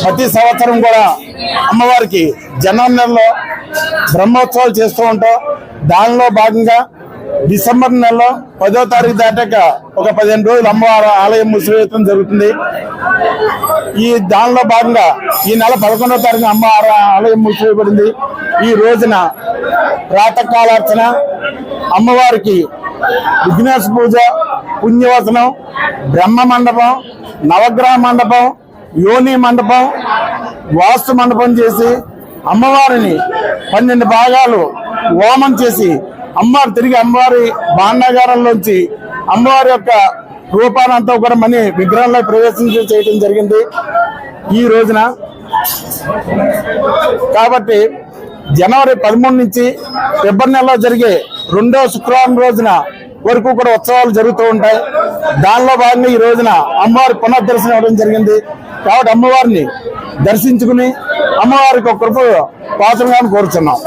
ప్రతి సంవత్సరం కూడా అమ్మవారికి జనవరి నెలలో బ్రహ్మోత్సవాలు చేస్తూ ఉంటాం. దానిలో భాగంగా డిసెంబర్ నెలలో 10వ తారీఖు దాటాక ఒక 15 రోజులు అమ్మవారి ఆలయం మూసివేయడం జరుగుతుంది. దానిలో భాగంగా ఈ నెల 11వ తారీఖున అమ్మవారి ఆలయం మూసివేయబడింది. ఈ రోజున ప్రాతకాలార్చన, అమ్మవారికి విఘ్నేశ పూజ, పుణ్యవసనం, బ్రహ్మ మండపం, నవగ్రహ మండపం, యోని మండపం, వాస్తు మండపం చేసి అమ్మవారిని 12 భాగాలు హోమం చేసి అమ్మవారు తిరిగి అమ్మవారి భాండాగారంలోంచి అమ్మవారి యొక్క రూపానంతా కూడా మనీ విగ్రహంలో ప్రవేశం చేయడం జరిగింది ఈ రోజున. కాబట్టి జనవరి 13 నుంచి ఫిబ్రవరి నెలలో జరిగే 2వ శుక్రవారం రోజున వరకు కూడా ఉత్సవాలు జరుగుతూ ఉంటాయి. దానిలో భాగంగా ఈ రోజున అమ్మవారి పునర్దర్శనం ఇవ్వడం జరిగింది. కాబట్టి అమ్మవారిని దర్శించుకుని అమ్మవారికి ఒక కృప పాత్రగా కోరుచున్నాం.